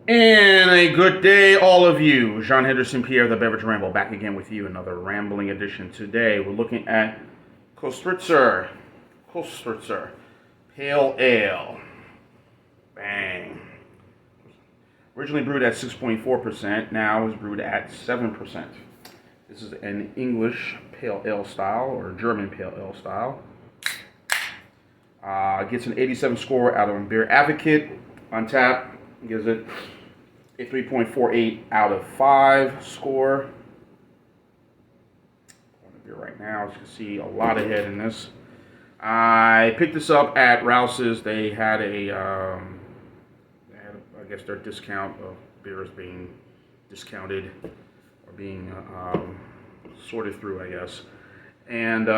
And a good day, all of you. Jean Henderson Pierre, the Beverage Ramble, back again with you. Another rambling edition. Today, we're looking at Köstritzer Pale Ale. Bang. Originally brewed at 6.4%, now is brewed at 7%. This is an English Pale Ale style, or German Pale Ale style. Gets an 87 score out of Beer Advocate. On tap, gives it a 3.48 out of 5 score. On the beer right now, as you can see, a lot of head in this. I picked this up at Rouse's. They had I guess their discount of beers being discounted or being sorted through, I guess. And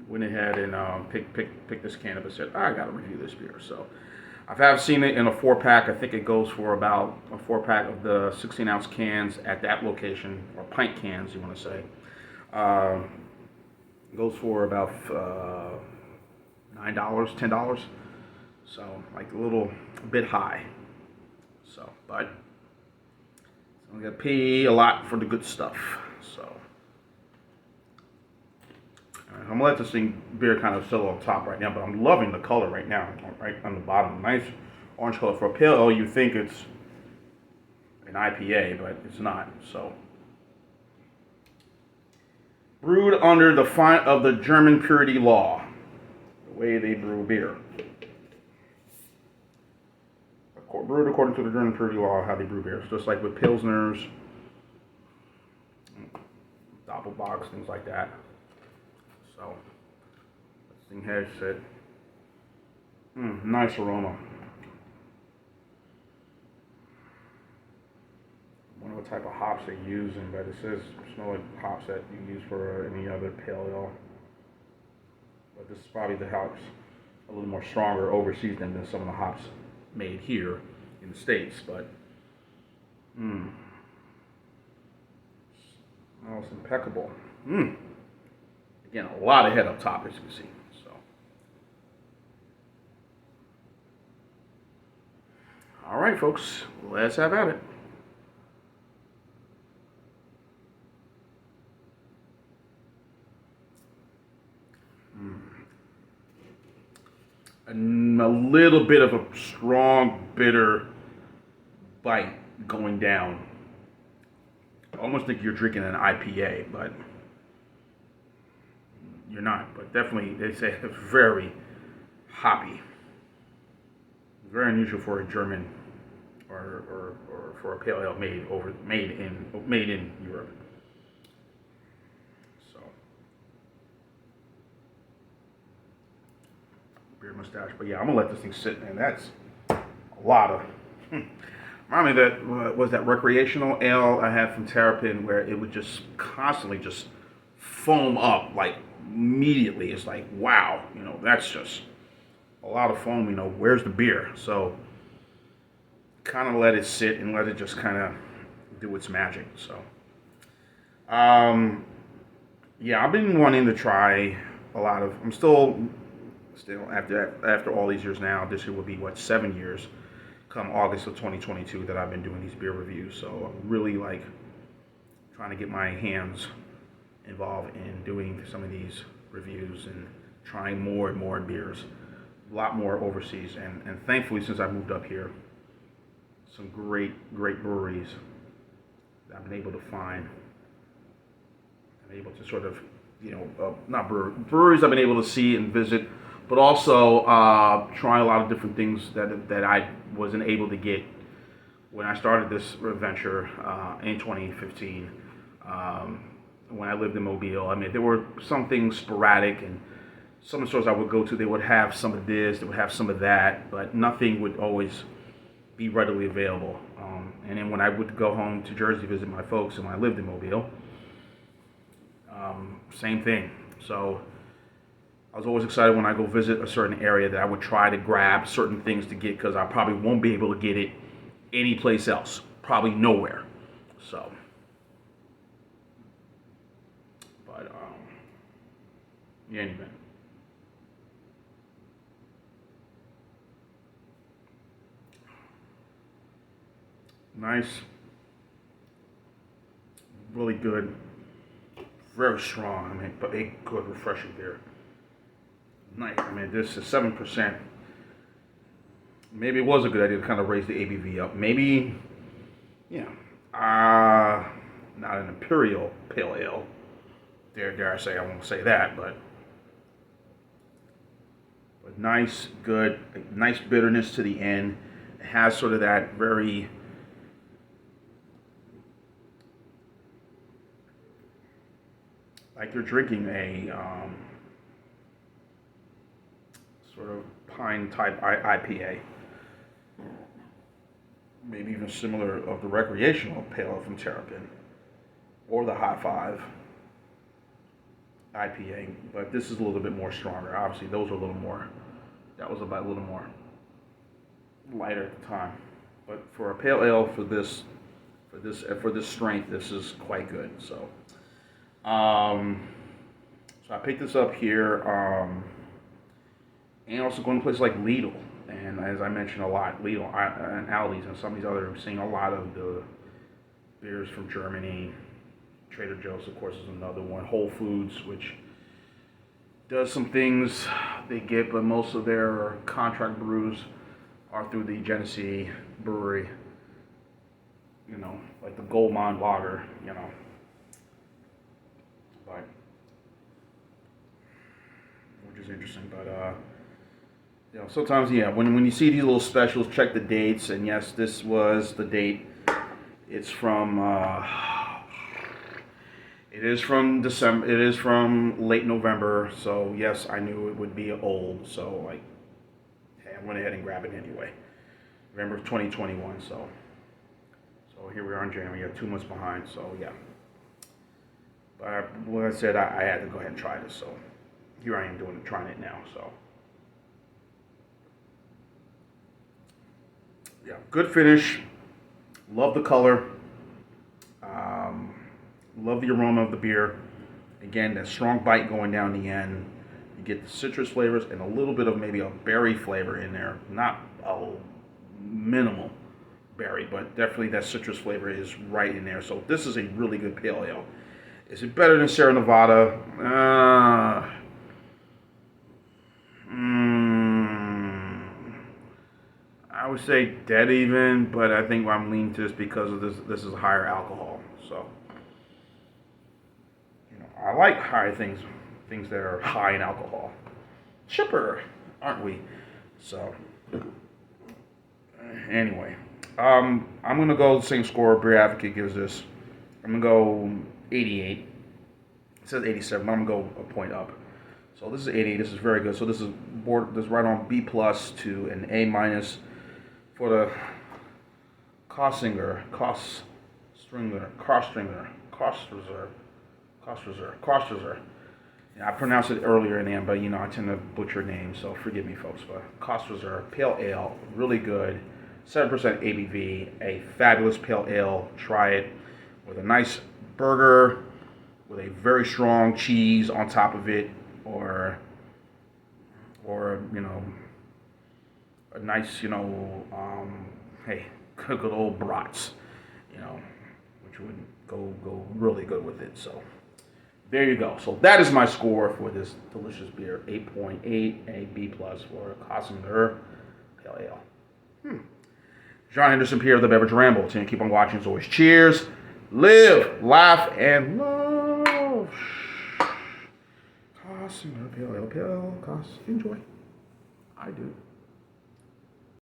went ahead and picked this can up and said, I gotta review this beer. So I have seen it in a 4-pack. I think it goes for about a 4-pack of the 16-ounce cans at that location, or pint cans, you want to say. It goes for about $9, $10. So, like a bit high. So, but I'm going to pay a lot for the good stuff. So, I'm going to let this beer kind of settle on top right now, but I'm loving the color right now, right on the bottom. Nice orange color. For a pale ale, you think it's an IPA, but it's not. So, brewed under the font of the German purity law, the way they brew beer. Brewed according to the German purity law, how they brew beers, just like with Pilsners, Doppelbocks, things like that. So, this thing has said, nice aroma. I wonder what type of hops they're using, but it says smell like hops that you use for any other pale ale. But this is probably the hops a little more stronger overseas than some of the hops made here in the States. But smells impeccable. Again, a lot of head up top, as you can see. So, all right, folks, let's have at it. A little bit of a strong, bitter bite going down. Almost like you're drinking an IPA, but you're not. But definitely, they say it's very hoppy. Very unusual for a German or for a pale ale made in Europe. So, beer mustache. But yeah, I'm gonna let this thing sit, man. That's a lot of. Remind me that was that recreational ale I had from Terrapin, where it would just constantly just foam up like immediately. It's like, wow, that's just a lot of foam. Where's the beer? So kind of let it sit and let it just kind of do its magic. So yeah, I've been wanting to try a lot of. I'm still after all these years now. This year will be 7 years. Come August of 2022 that I've been doing these beer reviews. So I'm really trying to get my hands involved in doing some of these reviews and trying more and more beers, a lot more overseas, and thankfully, since I moved up here, some great breweries that I've been able to find. I'm able to sort of, not breweries I've been able to see and visit, but also try a lot of different things that I wasn't able to get when I started this venture in 2015. When I lived in Mobile, I mean, there were some things sporadic, and some of the stores I would go to, they would have some of this, they would have some of that, but nothing would always be readily available. And then when I would go home to Jersey to visit my folks, and when I lived in Mobile, same thing. So I was always excited when I go visit a certain area that I would try to grab certain things to get, because I probably won't be able to get it anyplace else, probably nowhere. So, but in any event, Nice. Really good. Very strong. I mean, but a good, refreshing beer. Nice. I mean, this is 7%. Maybe it was a good idea to kind of raise the ABV up. Maybe, yeah. Not an imperial pale ale. Dare I say, I won't say that, but nice, good, nice bitterness to the end. It has sort of that very like you're drinking a sort of pine type IPA, maybe even similar of the recreational pale ale from Terrapin or the High Five IPA, but this is a little bit more stronger. Obviously, those are a little more. That was about a little more lighter at the time, but for a pale ale for this strength, this is quite good. So, so I picked this up here, and also going to places like Lidl, and as I mentioned a lot, Lidl and Aldi's and some of these other. I'm seeing a lot of the beers from Germany. Trader Joe's, of course, is another one. Whole Foods, which does some things they get, but most of their contract brews are through the Genesee Brewery. You know, like the Gold Mine Lager. You know, but which is interesting. But you know, sometimes when you see these little specials, check the dates. And yes, this was the date. It's from. It is from December. It is from late November. So yes, I knew it would be old. So like, hey, I went ahead and grabbed it anyway. November of 2021. So here we are in January. We got 2 months behind. So yeah. But like I said, I had to go ahead and try this. So here I am trying it now. So yeah, good finish. Love the color. Love the aroma of the beer. Again, that strong bite going down the end. You get the citrus flavors and a little bit of maybe a berry flavor in there. Not a minimal berry, but definitely that citrus flavor is right in there. So this is a really good pale ale. Is it better than Sierra Nevada? I would say dead even, but I think I'm leaning to this because of this. This is higher alcohol. So. I like high things that are high in alcohol. Chipper, aren't we? So, anyway, I'm gonna go the same score Beer Advocate gives this. I'm gonna go 88. It says 87, but I'm gonna go a point up. So this is 88. This is very good. So this is right on B plus to an A minus for the Köstritzer. Yeah, I pronounced it earlier in the end, but I tend to butcher names, so forgive me, folks. But Köstritzer Pale Ale, really good, 7% ABV, a fabulous pale ale. Try it with a nice burger, with a very strong cheese on top of it, or a nice, hey, good old brats, which would go really good with it. So. There you go. So that is my score for this delicious beer. 8.8, a B plus for Köstritzer Pale Ale. John Henderson, Pierre of the Beverage Ramble. To keep on watching as always. Cheers, live, laugh, and love. Köstritzer Pale Ale. Enjoy. I do.